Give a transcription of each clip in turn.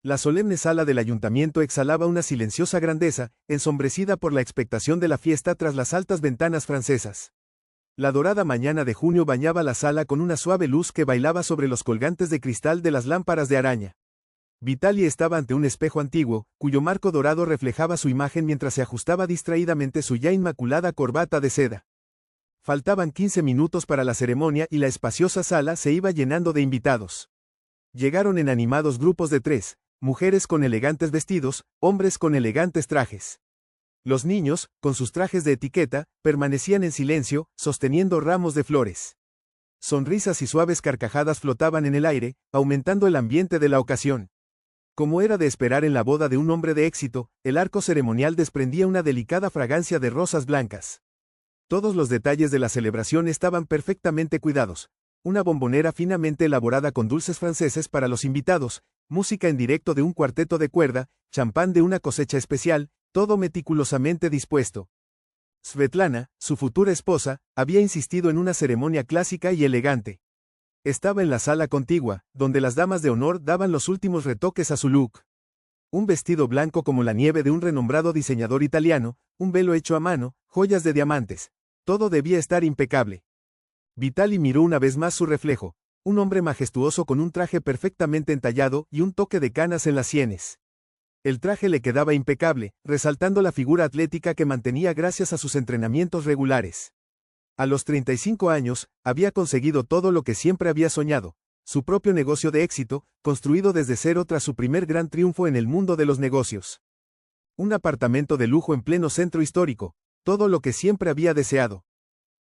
La solemne sala del ayuntamiento exhalaba una silenciosa grandeza, ensombrecida por la expectación de la fiesta tras las altas ventanas francesas. La dorada mañana de junio bañaba la sala con una suave luz que bailaba sobre los colgantes de cristal de las lámparas de araña. Vitaly estaba ante un espejo antiguo, cuyo marco dorado reflejaba su imagen mientras se ajustaba distraídamente su ya inmaculada corbata de seda. Faltaban 15 minutos para la ceremonia y la espaciosa sala se iba llenando de invitados. Llegaron en animados grupos de 3, mujeres con elegantes vestidos, hombres con elegantes trajes. Los niños, con sus trajes de etiqueta, permanecían en silencio, sosteniendo ramos de flores. Sonrisas y suaves carcajadas flotaban en el aire, aumentando el ambiente de la ocasión. Como era de esperar en la boda de un hombre de éxito, el arco ceremonial desprendía una delicada fragancia de rosas blancas. Todos los detalles de la celebración estaban perfectamente cuidados. Una bombonera finamente elaborada con dulces franceses para los invitados, música en directo de un cuarteto de cuerda, champán de una cosecha especial, todo meticulosamente dispuesto. Svetlana, su futura esposa, había insistido en una ceremonia clásica y elegante. Estaba en la sala contigua, donde las damas de honor daban los últimos retoques a su look. Un vestido blanco como la nieve de un renombrado diseñador italiano, un velo hecho a mano, joyas de diamantes. Todo debía estar impecable. Vitaly miró una vez más su reflejo, un hombre majestuoso con un traje perfectamente entallado y un toque de canas en las sienes. El traje le quedaba impecable, resaltando la figura atlética que mantenía gracias a sus entrenamientos regulares. A los 35 años, había conseguido todo lo que siempre había soñado, su propio negocio de éxito, construido desde cero tras su primer gran triunfo en el mundo de los negocios. Un apartamento de lujo en pleno centro histórico, todo lo que siempre había deseado.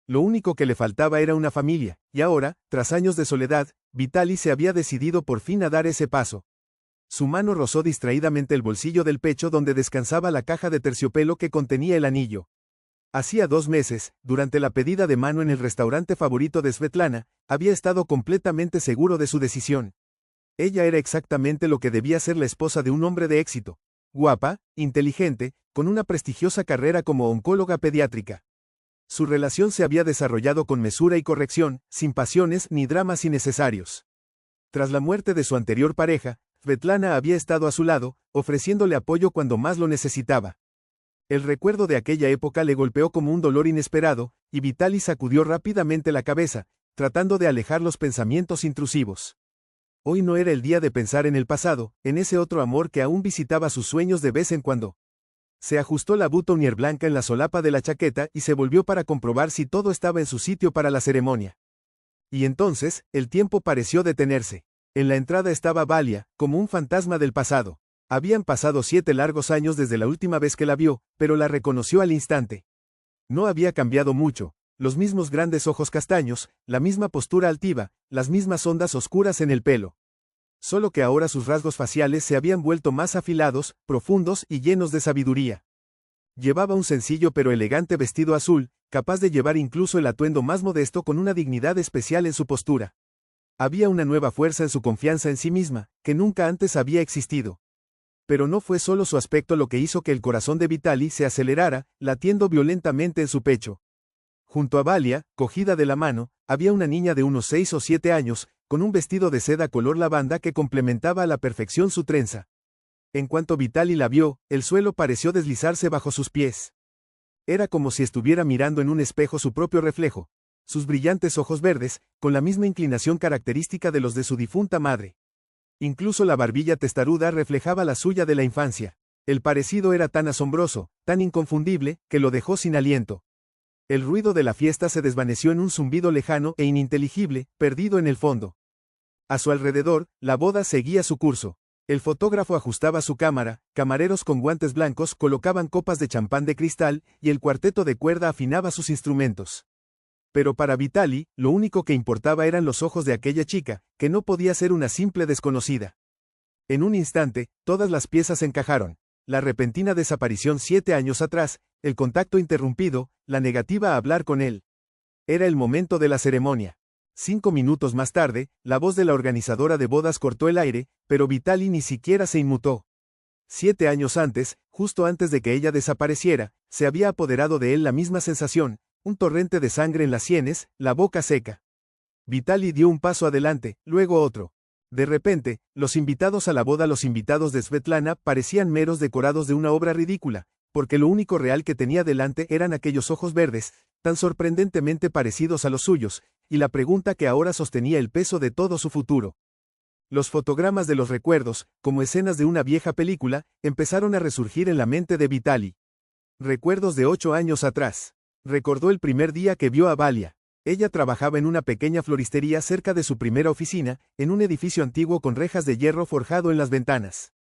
Lo único que le faltaba era una familia, y ahora, tras años de soledad, Vitaly se había decidido por fin a dar ese paso. Su mano rozó distraídamente el bolsillo del pecho donde descansaba la caja de terciopelo que contenía el anillo. Hacía 2 meses, durante la pedida de mano en el restaurante favorito de Svetlana, había estado completamente seguro de su decisión. Ella era exactamente lo que debía ser la esposa de un hombre de éxito. Guapa, inteligente, con una prestigiosa carrera como oncóloga pediátrica. Su relación se había desarrollado con mesura y corrección, sin pasiones ni dramas innecesarios. Tras la muerte de su anterior pareja, Svetlana había estado a su lado, ofreciéndole apoyo cuando más lo necesitaba. El recuerdo de aquella época le golpeó como un dolor inesperado, y Vitaly sacudió rápidamente la cabeza, tratando de alejar los pensamientos intrusivos. Hoy no era el día de pensar en el pasado, en ese otro amor que aún visitaba sus sueños de vez en cuando. Se ajustó la boutonnière blanca en la solapa de la chaqueta y se volvió para comprobar si todo estaba en su sitio para la ceremonia. Y entonces, el tiempo pareció detenerse. En la entrada estaba Valia, como un fantasma del pasado. Habían pasado 7 largos años desde la última vez que la vio, pero la reconoció al instante. No había cambiado mucho, los mismos grandes ojos castaños, la misma postura altiva, las mismas ondas oscuras en el pelo. Solo que ahora sus rasgos faciales se habían vuelto más afilados, profundos y llenos de sabiduría. Llevaba un sencillo pero elegante vestido azul, capaz de llevar incluso el atuendo más modesto con una dignidad especial en su postura. Había una nueva fuerza en su confianza en sí misma, que nunca antes había existido. Pero no fue solo su aspecto lo que hizo que el corazón de Vitaly se acelerara, latiendo violentamente en su pecho. Junto a Valia, cogida de la mano, había una niña de unos 6 o 7 años, con un vestido de seda color lavanda que complementaba a la perfección su trenza. En cuanto Vitaly la vio, el suelo pareció deslizarse bajo sus pies. Era como si estuviera mirando en un espejo su propio reflejo, sus brillantes ojos verdes, con la misma inclinación característica de los de su difunta madre. Incluso la barbilla testaruda reflejaba la suya de la infancia. El parecido era tan asombroso, tan inconfundible, que lo dejó sin aliento. El ruido de la fiesta se desvaneció en un zumbido lejano e ininteligible, perdido en el fondo. A su alrededor, la boda seguía su curso. El fotógrafo ajustaba su cámara, camareros con guantes blancos colocaban copas de champán de cristal, y el cuarteto de cuerda afinaba sus instrumentos. Pero para Vitaly, lo único que importaba eran los ojos de aquella chica, que no podía ser una simple desconocida. En un instante, todas las piezas encajaron. La repentina desaparición 7 años atrás, el contacto interrumpido, la negativa a hablar con él. Era el momento de la ceremonia. 5 minutos más tarde, la voz de la organizadora de bodas cortó el aire, pero Vitaly ni siquiera se inmutó. 7 años antes, justo antes de que ella desapareciera, se había apoderado de él la misma sensación, un torrente de sangre en las sienes, la boca seca. Vitaly dio un paso adelante, luego otro. De repente, los invitados a la boda, los invitados de Svetlana, parecían meros decorados de una obra ridícula, porque lo único real que tenía delante eran aquellos ojos verdes, tan sorprendentemente parecidos a los suyos, y la pregunta que ahora sostenía el peso de todo su futuro. Los fotogramas de los recuerdos, como escenas de una vieja película, empezaron a resurgir en la mente de Vitaly. Recuerdos de 8 años atrás. Recordó el primer día que vio a Valia. Ella trabajaba en una pequeña floristería cerca de su primera oficina, en un edificio antiguo con rejas de hierro forjado en las ventanas.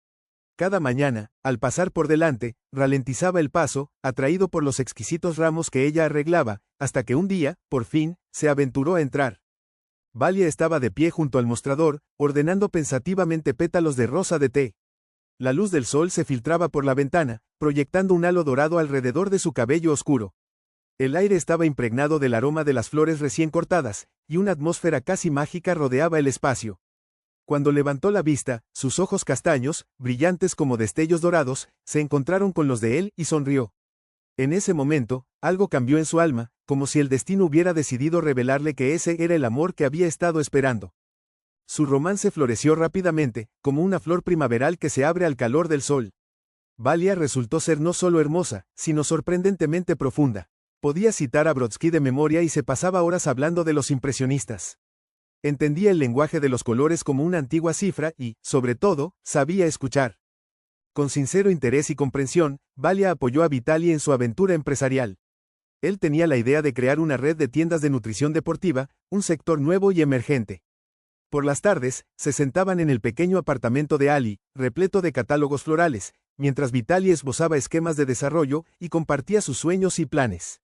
Cada mañana, al pasar por delante, ralentizaba el paso, atraído por los exquisitos ramos que ella arreglaba, hasta que un día, por fin, se aventuró a entrar. Valia estaba de pie junto al mostrador, ordenando pensativamente pétalos de rosa de té. La luz del sol se filtraba por la ventana, proyectando un halo dorado alrededor de su cabello oscuro. El aire estaba impregnado del aroma de las flores recién cortadas, y una atmósfera casi mágica rodeaba el espacio. Cuando levantó la vista, sus ojos castaños, brillantes como destellos dorados, se encontraron con los de él y sonrió. En ese momento, algo cambió en su alma, como si el destino hubiera decidido revelarle que ese era el amor que había estado esperando. Su romance floreció rápidamente, como una flor primaveral que se abre al calor del sol. Valia resultó ser no solo hermosa, sino sorprendentemente profunda. Podía citar a Brodsky de memoria y se pasaba horas hablando de los impresionistas. Entendía el lenguaje de los colores como una antigua cifra y, sobre todo, sabía escuchar. Con sincero interés y comprensión, Valia apoyó a Vitaly en su aventura empresarial. Él tenía la idea de crear una red de tiendas de nutrición deportiva, un sector nuevo y emergente. Por las tardes, se sentaban en el pequeño apartamento de Ali, repleto de catálogos florales, mientras Vitaly esbozaba esquemas de desarrollo y compartía sus sueños y planes.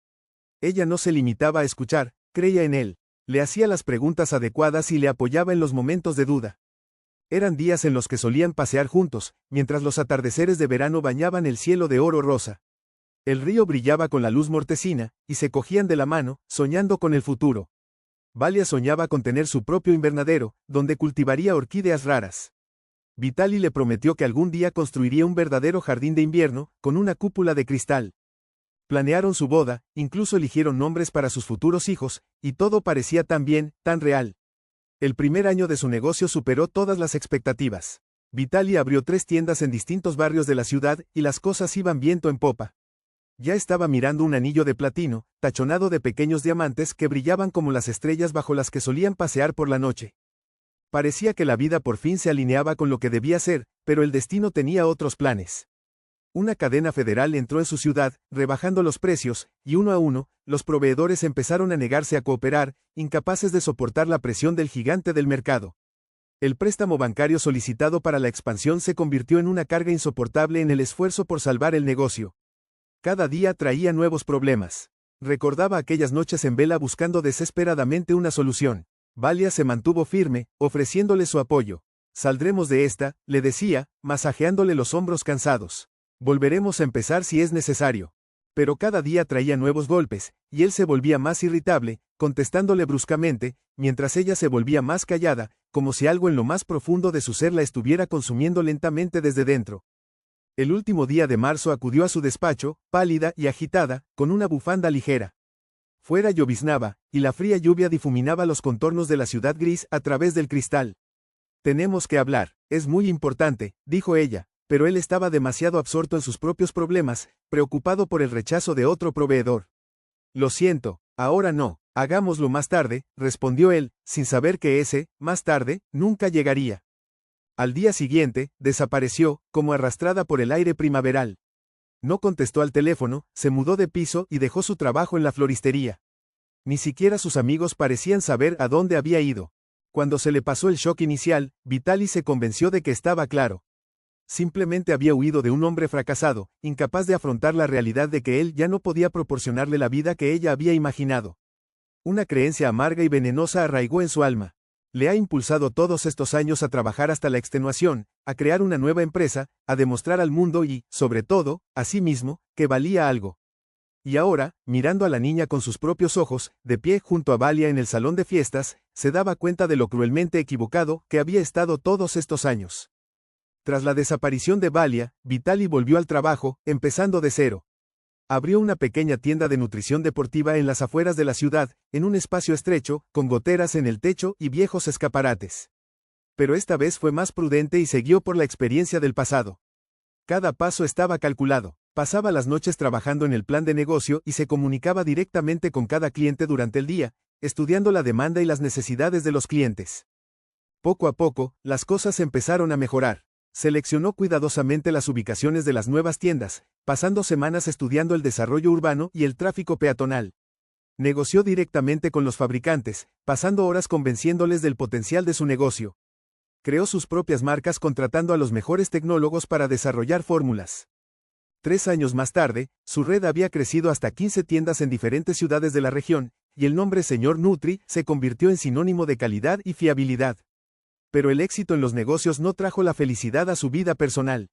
Ella no se limitaba a escuchar, creía en él, le hacía las preguntas adecuadas y le apoyaba en los momentos de duda. Eran días en los que solían pasear juntos, mientras los atardeceres de verano bañaban el cielo de oro rosa. El río brillaba con la luz mortecina, y se cogían de la mano, soñando con el futuro. Valia soñaba con tener su propio invernadero, donde cultivaría orquídeas raras. Vitaly le prometió que algún día construiría un verdadero jardín de invierno, con una cúpula de cristal. Planearon su boda, incluso eligieron nombres para sus futuros hijos, y todo parecía tan bien, tan real. El primer año de su negocio superó todas las expectativas. Vitaly abrió 3 tiendas en distintos barrios de la ciudad y las cosas iban viento en popa. Ya estaba mirando un anillo de platino, tachonado de pequeños diamantes que brillaban como las estrellas bajo las que solían pasear por la noche. Parecía que la vida por fin se alineaba con lo que debía ser, pero el destino tenía otros planes. Una cadena federal entró en su ciudad, rebajando los precios, y uno a uno, los proveedores empezaron a negarse a cooperar, incapaces de soportar la presión del gigante del mercado. El préstamo bancario solicitado para la expansión se convirtió en una carga insoportable en el esfuerzo por salvar el negocio. Cada día traía nuevos problemas. Recordaba aquellas noches en vela buscando desesperadamente una solución. Valia se mantuvo firme, ofreciéndole su apoyo. Saldremos de esta, le decía, masajeándole los hombros cansados. Volveremos a empezar si es necesario. Pero cada día traía nuevos golpes, y él se volvía más irritable, contestándole bruscamente, mientras ella se volvía más callada, como si algo en lo más profundo de su ser la estuviera consumiendo lentamente desde dentro. El último día de marzo acudió a su despacho, pálida y agitada, con una bufanda ligera. Fuera lloviznaba, y la fría lluvia difuminaba los contornos de la ciudad gris a través del cristal. Tenemos que hablar, es muy importante, dijo ella, pero él estaba demasiado absorto en sus propios problemas, preocupado por el rechazo de otro proveedor. Lo siento, ahora no, hagámoslo más tarde, respondió él, sin saber que ese, más tarde, nunca llegaría. Al día siguiente, desapareció, como arrastrada por el aire primaveral. No contestó al teléfono, se mudó de piso y dejó su trabajo en la floristería. Ni siquiera sus amigos parecían saber a dónde había ido. Cuando se le pasó el shock inicial, Vitaly se convenció de que estaba claro. Simplemente había huido de un hombre fracasado, incapaz de afrontar la realidad de que él ya no podía proporcionarle la vida que ella había imaginado. Una creencia amarga y venenosa arraigó en su alma. Le ha impulsado todos estos años a trabajar hasta la extenuación, a crear una nueva empresa, a demostrar al mundo y, sobre todo, a sí mismo, que valía algo. Y ahora, mirando a la niña con sus propios ojos, de pie junto a Valia en el salón de fiestas, se daba cuenta de lo cruelmente equivocado que había estado todos estos años. Tras la desaparición de Valia, Vitaly volvió al trabajo, empezando de cero. Abrió una pequeña tienda de nutrición deportiva en las afueras de la ciudad, en un espacio estrecho, con goteras en el techo y viejos escaparates. Pero esta vez fue más prudente y se guió por la experiencia del pasado. Cada paso estaba calculado. Pasaba las noches trabajando en el plan de negocio y se comunicaba directamente con cada cliente durante el día, estudiando la demanda y las necesidades de los clientes. Poco a poco, las cosas empezaron a mejorar. Seleccionó cuidadosamente las ubicaciones de las nuevas tiendas, pasando semanas estudiando el desarrollo urbano y el tráfico peatonal. Negoció directamente con los fabricantes, pasando horas convenciéndoles del potencial de su negocio. Creó sus propias marcas contratando a los mejores tecnólogos para desarrollar fórmulas. 3 años más tarde, su red había crecido hasta 15 tiendas en diferentes ciudades de la región, y el nombre Señor Nutri se convirtió en sinónimo de calidad y fiabilidad. Pero el éxito en los negocios no trajo la felicidad a su vida personal.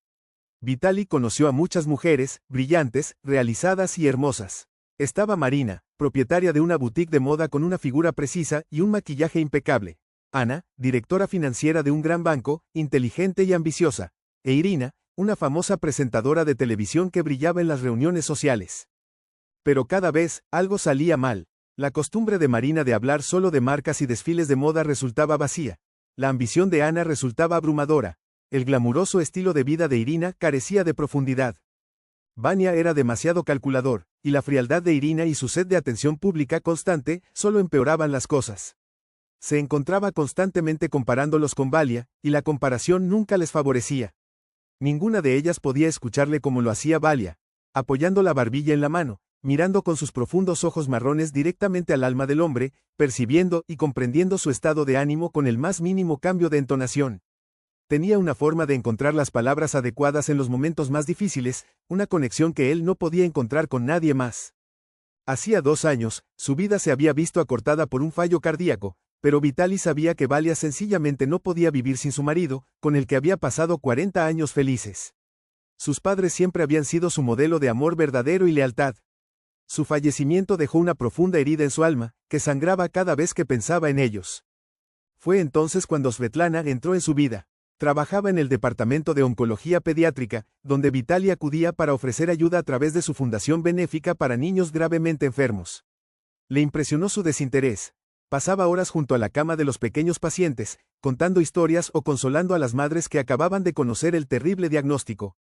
Vitaly conoció a muchas mujeres, brillantes, realizadas y hermosas. Estaba Marina, propietaria de una boutique de moda con una figura precisa y un maquillaje impecable. Ana, directora financiera de un gran banco, inteligente y ambiciosa. E Irina, una famosa presentadora de televisión que brillaba en las reuniones sociales. Pero cada vez, algo salía mal. La costumbre de Marina de hablar solo de marcas y desfiles de moda resultaba vacía. La ambición de Ana resultaba abrumadora. El glamuroso estilo de vida de Irina carecía de profundidad. Vania era demasiado calculador, y la frialdad de Irina y su sed de atención pública constante solo empeoraban las cosas. Se encontraba constantemente comparándolos con Valia, y la comparación nunca les favorecía. Ninguna de ellas podía escucharle como lo hacía Valia, apoyando la barbilla en la mano, mirando con sus profundos ojos marrones directamente al alma del hombre, percibiendo y comprendiendo su estado de ánimo con el más mínimo cambio de entonación. Tenía una forma de encontrar las palabras adecuadas en los momentos más difíciles, una conexión que él no podía encontrar con nadie más. Hacía 2 años, su vida se había visto acortada por un fallo cardíaco, pero Vitaly sabía que Valia sencillamente no podía vivir sin su marido, con el que había pasado 40 años felices. Sus padres siempre habían sido su modelo de amor verdadero y lealtad. Su fallecimiento dejó una profunda herida en su alma, que sangraba cada vez que pensaba en ellos. Fue entonces cuando Svetlana entró en su vida. Trabajaba en el departamento de oncología pediátrica, donde Vitaly acudía para ofrecer ayuda a través de su fundación benéfica para niños gravemente enfermos. Le impresionó su desinterés. Pasaba horas junto a la cama de los pequeños pacientes, contando historias o consolando a las madres que acababan de conocer el terrible diagnóstico.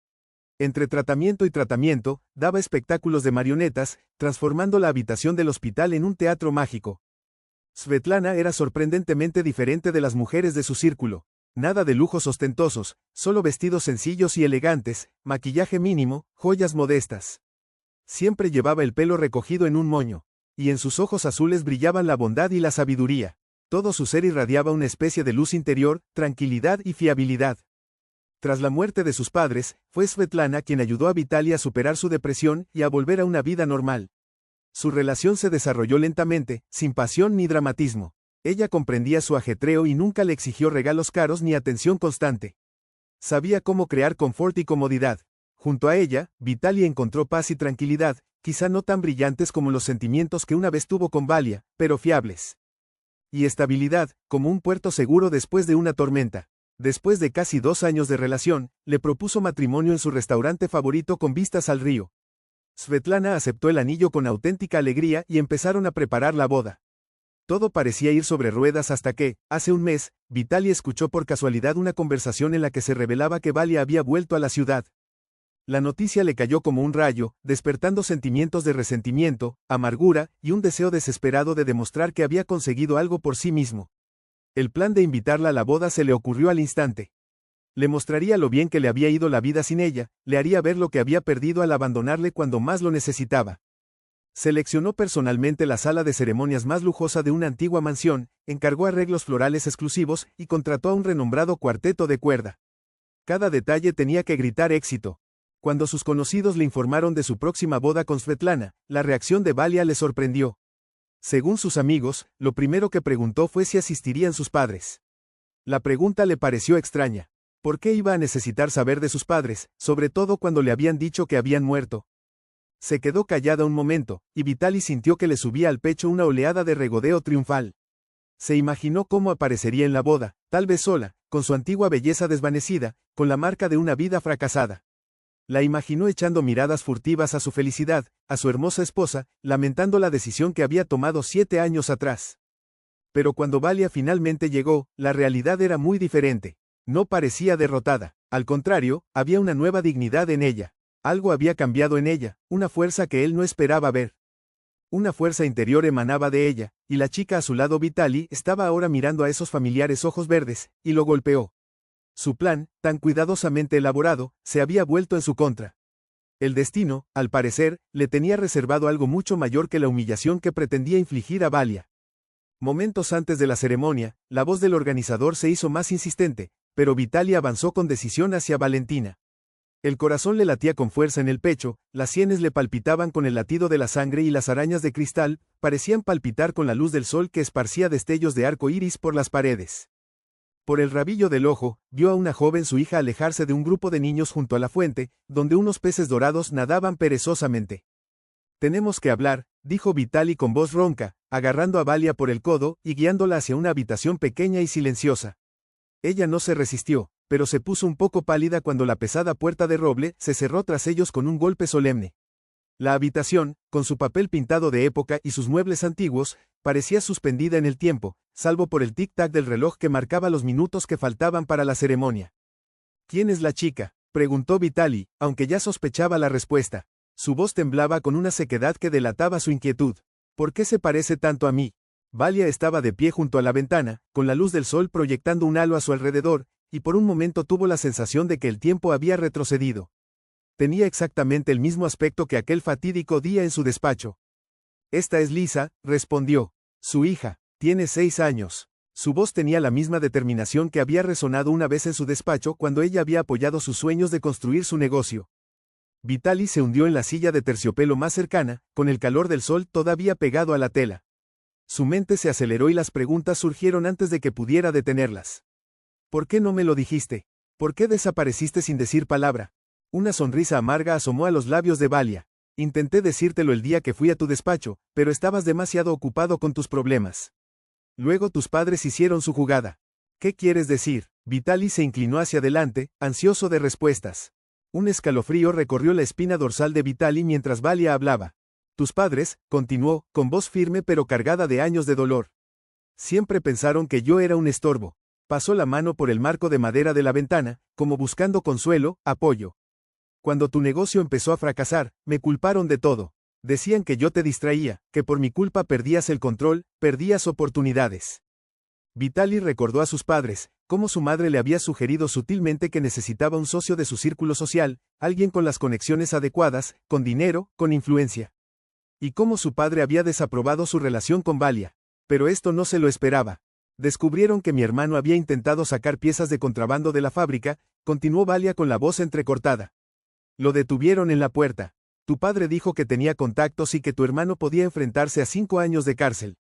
Entre tratamiento y tratamiento, daba espectáculos de marionetas, transformando la habitación del hospital en un teatro mágico. Svetlana era sorprendentemente diferente de las mujeres de su círculo. Nada de lujos ostentosos, solo vestidos sencillos y elegantes, maquillaje mínimo, joyas modestas. Siempre llevaba el pelo recogido en un moño, y en sus ojos azules brillaban la bondad y la sabiduría. Todo su ser irradiaba una especie de luz interior, tranquilidad y fiabilidad. Tras la muerte de sus padres, fue Svetlana quien ayudó a Vitaly a superar su depresión y a volver a una vida normal. Su relación se desarrolló lentamente, sin pasión ni dramatismo. Ella comprendía su ajetreo y nunca le exigió regalos caros ni atención constante. Sabía cómo crear confort y comodidad. Junto a ella, Vitaly encontró paz y tranquilidad, quizá no tan brillantes como los sentimientos que una vez tuvo con Valia, pero fiables. Y estabilidad, como un puerto seguro después de una tormenta. Después de casi 2 años de relación, le propuso matrimonio en su restaurante favorito con vistas al río. Svetlana aceptó el anillo con auténtica alegría y empezaron a preparar la boda. Todo parecía ir sobre ruedas hasta que, hace un mes, Vitaly escuchó por casualidad una conversación en la que se revelaba que Valia había vuelto a la ciudad. La noticia le cayó como un rayo, despertando sentimientos de resentimiento, amargura y un deseo desesperado de demostrar que había conseguido algo por sí mismo. El plan de invitarla a la boda se le ocurrió al instante. Le mostraría lo bien que le había ido la vida sin ella, le haría ver lo que había perdido al abandonarle cuando más lo necesitaba. Seleccionó personalmente la sala de ceremonias más lujosa de una antigua mansión, encargó arreglos florales exclusivos y contrató a un renombrado cuarteto de cuerda. Cada detalle tenía que gritar éxito. Cuando sus conocidos le informaron de su próxima boda con Svetlana, la reacción de Valia le sorprendió. Según sus amigos, lo primero que preguntó fue si asistirían sus padres. La pregunta le pareció extraña. ¿Por qué iba a necesitar saber de sus padres, sobre todo cuando le habían dicho que habían muerto? Se quedó callada un momento, y Vitaly sintió que le subía al pecho una oleada de regodeo triunfal. Se imaginó cómo aparecería en la boda, tal vez sola, con su antigua belleza desvanecida, con la marca de una vida fracasada. La imaginó echando miradas furtivas a su felicidad, a su hermosa esposa, lamentando la decisión que había tomado 7 años atrás. Pero cuando Valia finalmente llegó, la realidad era muy diferente. No parecía derrotada. Al contrario, había una nueva dignidad en ella. Algo había cambiado en ella, una fuerza que él no esperaba ver. Una fuerza interior emanaba de ella, y la chica a su lado Vitaly estaba ahora mirando a esos familiares ojos verdes, y lo golpeó. Su plan, tan cuidadosamente elaborado, se había vuelto en su contra. El destino, al parecer, le tenía reservado algo mucho mayor que la humillación que pretendía infligir a Valia. Momentos antes de la ceremonia, la voz del organizador se hizo más insistente, pero Vitaly avanzó con decisión hacia Valentina. El corazón le latía con fuerza en el pecho, las sienes le palpitaban con el latido de la sangre y las arañas de cristal parecían palpitar con la luz del sol que esparcía destellos de arco iris por las paredes. Por el rabillo del ojo, vio a una joven su hija alejarse de un grupo de niños junto a la fuente, donde unos peces dorados nadaban perezosamente. «Tenemos que hablar», dijo Vitaly con voz ronca, agarrando a Valia por el codo y guiándola hacia una habitación pequeña y silenciosa. Ella no se resistió, pero se puso un poco pálida cuando la pesada puerta de roble se cerró tras ellos con un golpe solemne. La habitación, con su papel pintado de época y sus muebles antiguos, parecía suspendida en el tiempo, salvo por el tic-tac del reloj que marcaba los minutos que faltaban para la ceremonia. «¿Quién es la chica?», preguntó Vitaly, aunque ya sospechaba la respuesta. Su voz temblaba con una sequedad que delataba su inquietud. «¿Por qué se parece tanto a mí?». Valia estaba de pie junto a la ventana, con la luz del sol proyectando un halo a su alrededor, y por un momento tuvo la sensación de que el tiempo había retrocedido. Tenía exactamente el mismo aspecto que aquel fatídico día en su despacho. «Esta es Lisa», respondió. «Su hija. Tiene 6 años». Su voz tenía la misma determinación que había resonado una vez en su despacho cuando ella había apoyado sus sueños de construir su negocio. Vitaly se hundió en la silla de terciopelo más cercana, con el calor del sol todavía pegado a la tela. Su mente se aceleró y las preguntas surgieron antes de que pudiera detenerlas. «¿Por qué no me lo dijiste? ¿Por qué desapareciste sin decir palabra?». Una sonrisa amarga asomó a los labios de Valia. «Intenté decírtelo el día que fui a tu despacho, pero estabas demasiado ocupado con tus problemas. Luego tus padres hicieron su jugada». «¿Qué quieres decir?». Vitaly se inclinó hacia adelante, ansioso de respuestas. Un escalofrío recorrió la espina dorsal de Vitaly mientras Valia hablaba. «Tus padres», continuó, con voz firme pero cargada de años de dolor. «Siempre pensaron que yo era un estorbo». Pasó la mano por el marco de madera de la ventana, como buscando consuelo, apoyo. «Cuando tu negocio empezó a fracasar, me culparon de todo. Decían que yo te distraía, que por mi culpa perdías el control, perdías oportunidades». Vitaly recordó a sus padres, cómo su madre le había sugerido sutilmente que necesitaba un socio de su círculo social, alguien con las conexiones adecuadas, con dinero, con influencia. Y cómo su padre había desaprobado su relación con Valia. Pero esto no se lo esperaba. «Descubrieron que mi hermano había intentado sacar piezas de contrabando de la fábrica», continuó Valia con la voz entrecortada. «Lo detuvieron en la puerta. Tu padre dijo que tenía contactos y que tu hermano podía enfrentarse a 5 años de cárcel.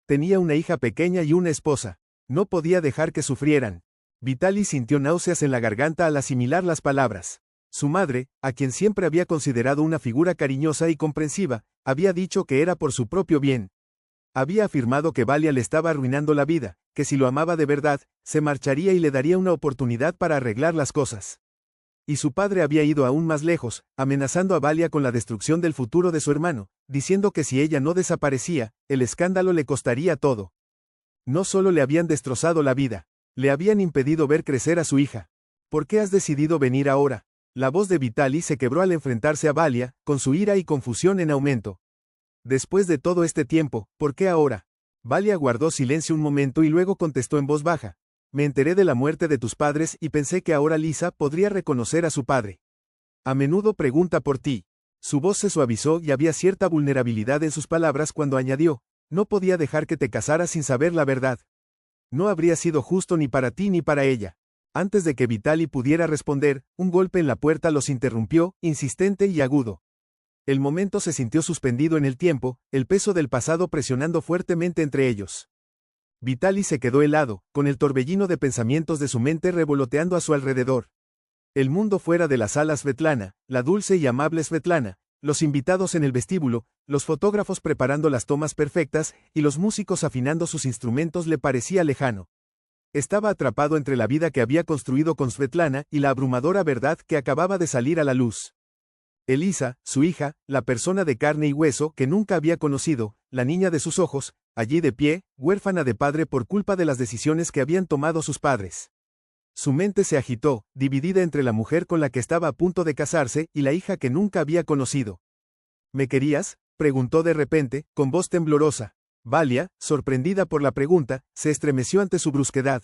Tenía una hija pequeña y una esposa. No podía dejar que sufrieran». Vitaly sintió náuseas en la garganta al asimilar las palabras. Su madre, a quien siempre había considerado una figura cariñosa y comprensiva, había dicho que era por su propio bien. Había afirmado que Valia le estaba arruinando la vida, que si lo amaba de verdad, se marcharía y le daría una oportunidad para arreglar las cosas. Y su padre había ido aún más lejos, amenazando a Valia con la destrucción del futuro de su hermano, diciendo que si ella no desaparecía, el escándalo le costaría todo. No solo le habían destrozado la vida, le habían impedido ver crecer a su hija. «¿Por qué has decidido venir ahora?». La voz de Vitaly se quebró al enfrentarse a Valia, con su ira y confusión en aumento. «Después de todo este tiempo, ¿por qué ahora?». Valia guardó silencio un momento y luego contestó en voz baja. «Me enteré de la muerte de tus padres y pensé que ahora Lisa podría reconocer a su padre. A menudo pregunta por ti». Su voz se suavizó y había cierta vulnerabilidad en sus palabras cuando añadió: «No podía dejar que te casaras sin saber la verdad. No habría sido justo ni para ti ni para ella». Antes de que Vitaly pudiera responder, un golpe en la puerta los interrumpió, insistente y agudo. El momento se sintió suspendido en el tiempo, el peso del pasado presionando fuertemente entre ellos. Vitaly se quedó helado, con el torbellino de pensamientos de su mente revoloteando a su alrededor. El mundo fuera de la sala Svetlana, la dulce y amable Svetlana, los invitados en el vestíbulo, los fotógrafos preparando las tomas perfectas, y los músicos afinando sus instrumentos le parecía lejano. Estaba atrapado entre la vida que había construido con Svetlana y la abrumadora verdad que acababa de salir a la luz. Elisa, su hija, la persona de carne y hueso que nunca había conocido, la niña de sus ojos, allí de pie, huérfana de padre por culpa de las decisiones que habían tomado sus padres. Su mente se agitó, dividida entre la mujer con la que estaba a punto de casarse y la hija que nunca había conocido. ¿Me querías?, preguntó de repente, con voz temblorosa. Valia, sorprendida por la pregunta, se estremeció ante su brusquedad.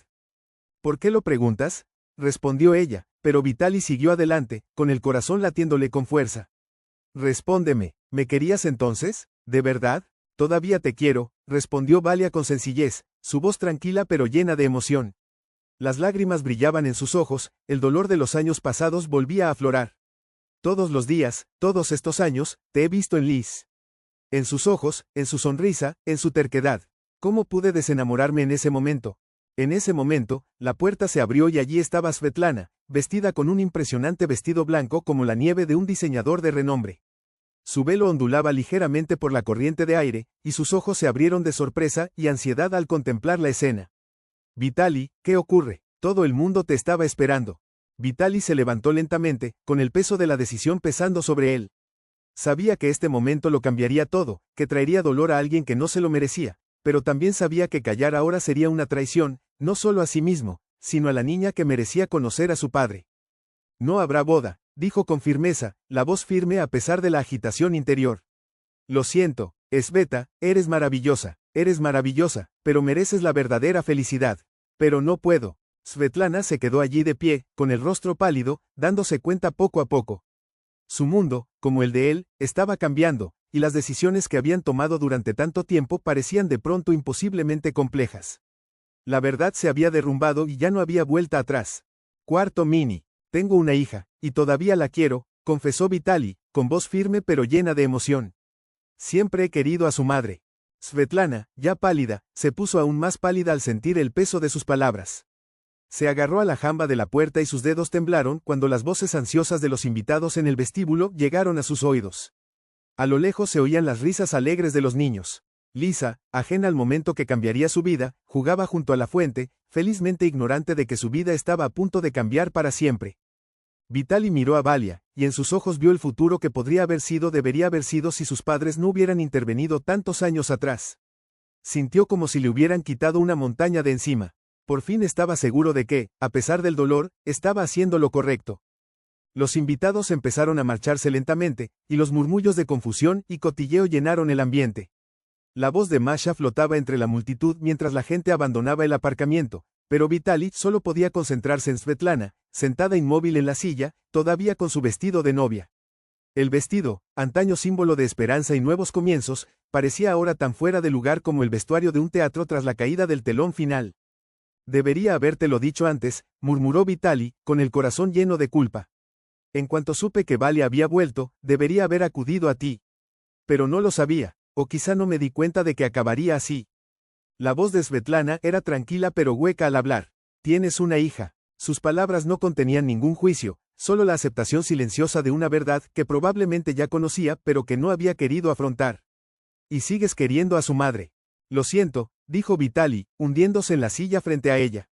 ¿Por qué lo preguntas?, respondió ella, pero Vitaly siguió adelante, con el corazón latiéndole con fuerza. Respóndeme, ¿me querías entonces? ¿De verdad? Todavía te quiero, respondió Valia con sencillez, su voz tranquila pero llena de emoción. Las lágrimas brillaban en sus ojos, el dolor de los años pasados volvía a aflorar. Todos los días, todos estos años, te he visto en Liz. En sus ojos, en su sonrisa, en su terquedad. ¿Cómo pude desenamorarme en ese momento? En ese momento, la puerta se abrió y allí estaba Svetlana, vestida con un impresionante vestido blanco como la nieve de un diseñador de renombre. Su velo ondulaba ligeramente por la corriente de aire, y sus ojos se abrieron de sorpresa y ansiedad al contemplar la escena. Vitaly, ¿qué ocurre? Todo el mundo te estaba esperando. Vitaly se levantó lentamente, con el peso de la decisión pesando sobre él. Sabía que este momento lo cambiaría todo, que traería dolor a alguien que no se lo merecía, pero también sabía que callar ahora sería una traición, no solo a sí mismo, sino a la niña que merecía conocer a su padre. No habrá boda, dijo con firmeza, la voz firme a pesar de la agitación interior. Lo siento, Sveta, eres maravillosa, pero mereces la verdadera felicidad. Pero no puedo. Svetlana se quedó allí de pie, con el rostro pálido, dándose cuenta poco a poco. Su mundo, como el de él, estaba cambiando, y las decisiones que habían tomado durante tanto tiempo parecían de pronto imposiblemente complejas. La verdad se había derrumbado y ya no había vuelta atrás. Cuarto mini. Tengo una hija, y todavía la quiero, confesó Vitaly, con voz firme pero llena de emoción. Siempre he querido a su madre. Svetlana, ya pálida, se puso aún más pálida al sentir el peso de sus palabras. Se agarró a la jamba de la puerta y sus dedos temblaron cuando las voces ansiosas de los invitados en el vestíbulo llegaron a sus oídos. A lo lejos se oían las risas alegres de los niños. Lisa, ajena al momento que cambiaría su vida, jugaba junto a la fuente, felizmente ignorante de que su vida estaba a punto de cambiar para siempre. Vitaly miró a Valia, y en sus ojos vio el futuro que debería haber sido si sus padres no hubieran intervenido tantos años atrás. Sintió como si le hubieran quitado una montaña de encima. Por fin estaba seguro de que, a pesar del dolor, estaba haciendo lo correcto. Los invitados empezaron a marcharse lentamente, y los murmullos de confusión y cotilleo llenaron el ambiente. La voz de Masha flotaba entre la multitud mientras la gente abandonaba el aparcamiento, pero Vitaly solo podía concentrarse en Svetlana, sentada inmóvil en la silla, todavía con su vestido de novia. El vestido, antaño símbolo de esperanza y nuevos comienzos, parecía ahora tan fuera de lugar como el vestuario de un teatro tras la caída del telón final. Debería habértelo dicho antes, murmuró Vitaly, con el corazón lleno de culpa. En cuanto supe que Valia había vuelto, debería haber acudido a ti. Pero no lo sabía, o quizá no me di cuenta de que acabaría así. La voz de Svetlana era tranquila pero hueca al hablar. Tienes una hija. Sus palabras no contenían ningún juicio, solo la aceptación silenciosa de una verdad que probablemente ya conocía pero que no había querido afrontar. Y sigues queriendo a su madre. Lo siento, dijo Vitaly, hundiéndose en la silla frente a ella.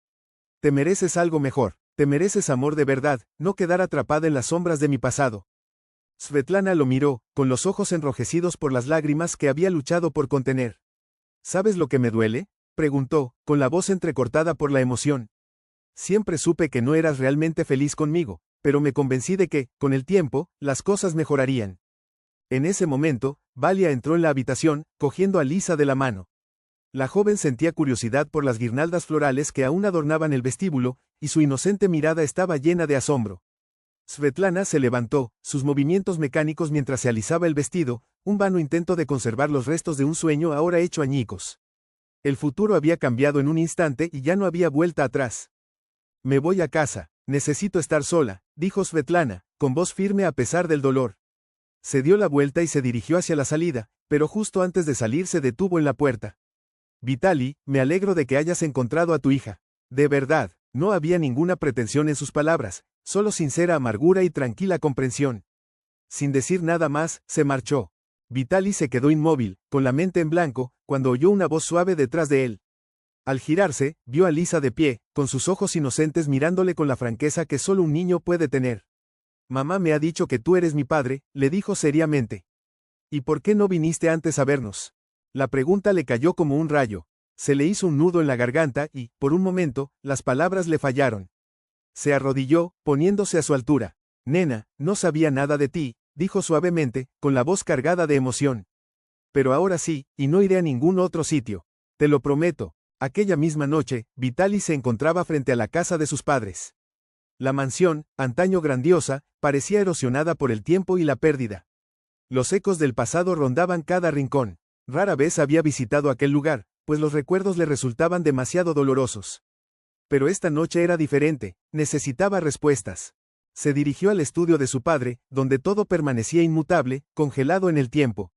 Te mereces algo mejor, te mereces amor de verdad, no quedar atrapada en las sombras de mi pasado. Svetlana lo miró, con los ojos enrojecidos por las lágrimas que había luchado por contener. ¿Sabes lo que me duele?, preguntó, con la voz entrecortada por la emoción. Siempre supe que no eras realmente feliz conmigo, pero me convencí de que, con el tiempo, las cosas mejorarían. En ese momento, Valia entró en la habitación, cogiendo a Lisa de la mano. La joven sentía curiosidad por las guirnaldas florales que aún adornaban el vestíbulo, y su inocente mirada estaba llena de asombro. Svetlana se levantó, sus movimientos mecánicos mientras se alisaba el vestido, un vano intento de conservar los restos de un sueño ahora hecho añicos. El futuro había cambiado en un instante y ya no había vuelta atrás. Me voy a casa, necesito estar sola, dijo Svetlana, con voz firme a pesar del dolor. Se dio la vuelta y se dirigió hacia la salida, pero justo antes de salir se detuvo en la puerta. Vitaly, me alegro de que hayas encontrado a tu hija. De verdad, no había ninguna pretensión en sus palabras, solo sincera amargura y tranquila comprensión. Sin decir nada más, se marchó. Vitaly se quedó inmóvil, con la mente en blanco, cuando oyó una voz suave detrás de él. Al girarse, vio a Lisa de pie, con sus ojos inocentes mirándole con la franqueza que solo un niño puede tener. Mamá me ha dicho que tú eres mi padre, le dijo seriamente. ¿Y por qué no viniste antes a vernos? La pregunta le cayó como un rayo. Se le hizo un nudo en la garganta y, por un momento, las palabras le fallaron. Se arrodilló, poniéndose a su altura. Nena, no sabía nada de ti, dijo suavemente, con la voz cargada de emoción. Pero ahora sí, y no iré a ningún otro sitio. Te lo prometo. Aquella misma noche, Vitaly se encontraba frente a la casa de sus padres. La mansión, antaño grandiosa, parecía erosionada por el tiempo y la pérdida. Los ecos del pasado rondaban cada rincón. Rara vez había visitado aquel lugar, pues los recuerdos le resultaban demasiado dolorosos. Pero esta noche era diferente, necesitaba respuestas. Se dirigió al estudio de su padre, donde todo permanecía inmutable, congelado en el tiempo.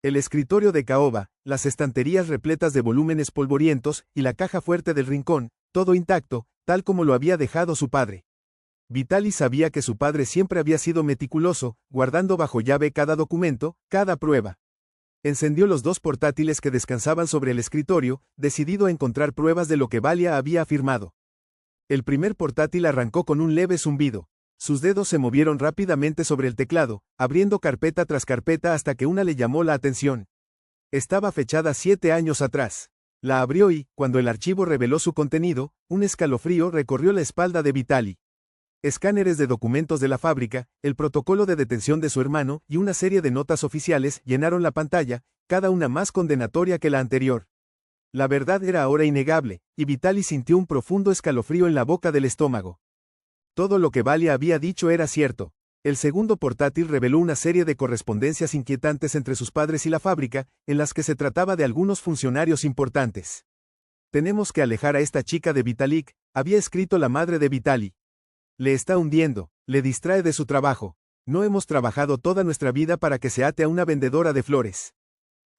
El escritorio de caoba, las estanterías repletas de volúmenes polvorientos y la caja fuerte del rincón, todo intacto, tal como lo había dejado su padre. Vitaly sabía que su padre siempre había sido meticuloso, guardando bajo llave cada documento, cada prueba. Encendió los dos portátiles que descansaban sobre el escritorio, decidido a encontrar pruebas de lo que Valia había afirmado. El primer portátil arrancó con un leve zumbido. Sus dedos se movieron rápidamente sobre el teclado, abriendo carpeta tras carpeta hasta que una le llamó la atención. Estaba fechada 7 años atrás. La abrió y, cuando el archivo reveló su contenido, un escalofrío recorrió la espalda de Vitaly. Escáneres de documentos de la fábrica, el protocolo de detención de su hermano y una serie de notas oficiales llenaron la pantalla, cada una más condenatoria que la anterior. La verdad era ahora innegable, y Vitaly sintió un profundo escalofrío en la boca del estómago. Todo lo que Valia había dicho era cierto. El segundo portátil reveló una serie de correspondencias inquietantes entre sus padres y la fábrica, en las que se trataba de algunos funcionarios importantes. Tenemos que alejar a esta chica de Vitalik, había escrito la madre de Vitaly. Le está hundiendo, le distrae de su trabajo. No hemos trabajado toda nuestra vida para que se ate a una vendedora de flores.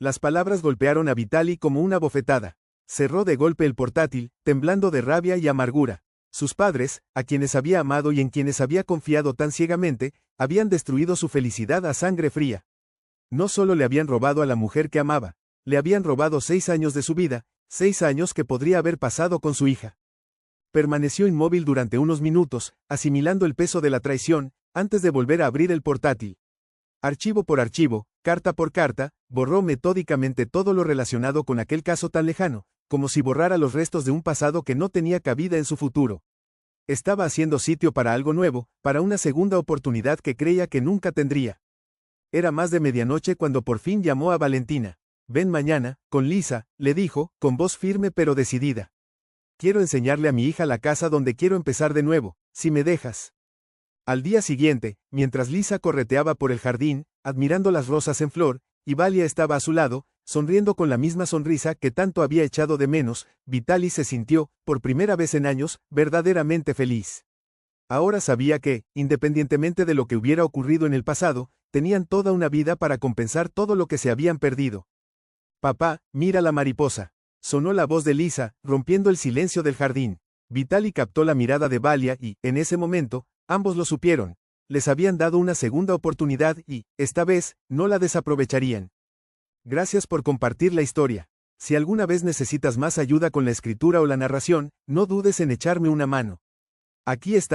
Las palabras golpearon a Vitaly como una bofetada. Cerró de golpe el portátil, temblando de rabia y amargura. Sus padres, a quienes había amado y en quienes había confiado tan ciegamente, habían destruido su felicidad a sangre fría. No solo le habían robado a la mujer que amaba, le habían robado 6 años de su vida, 6 años que podría haber pasado con su hija. Permaneció inmóvil durante unos minutos, asimilando el peso de la traición, antes de volver a abrir el portátil. Archivo por archivo, carta por carta, borró metódicamente todo lo relacionado con aquel caso tan lejano, como si borrara los restos de un pasado que no tenía cabida en su futuro. Estaba haciendo sitio para algo nuevo, para una segunda oportunidad que creía que nunca tendría. Era más de medianoche cuando por fin llamó a Valentina. Ven mañana, con Lisa, le dijo, con voz firme pero decidida. Quiero enseñarle a mi hija la casa donde quiero empezar de nuevo, si me dejas. Al día siguiente, mientras Lisa correteaba por el jardín, admirando las rosas en flor, y Valia estaba a su lado, sonriendo con la misma sonrisa que tanto había echado de menos, Vitaly se sintió, por primera vez en años, verdaderamente feliz. Ahora sabía que, independientemente de lo que hubiera ocurrido en el pasado, tenían toda una vida para compensar todo lo que se habían perdido. Papá, mira la mariposa. Sonó la voz de Lisa, rompiendo el silencio del jardín. Vitaly captó la mirada de Valia y, en ese momento, ambos lo supieron. Les habían dado una segunda oportunidad y, esta vez, no la desaprovecharían. Gracias por compartir la historia. Si alguna vez necesitas más ayuda con la escritura o la narración, no dudes en echarme una mano. Aquí está.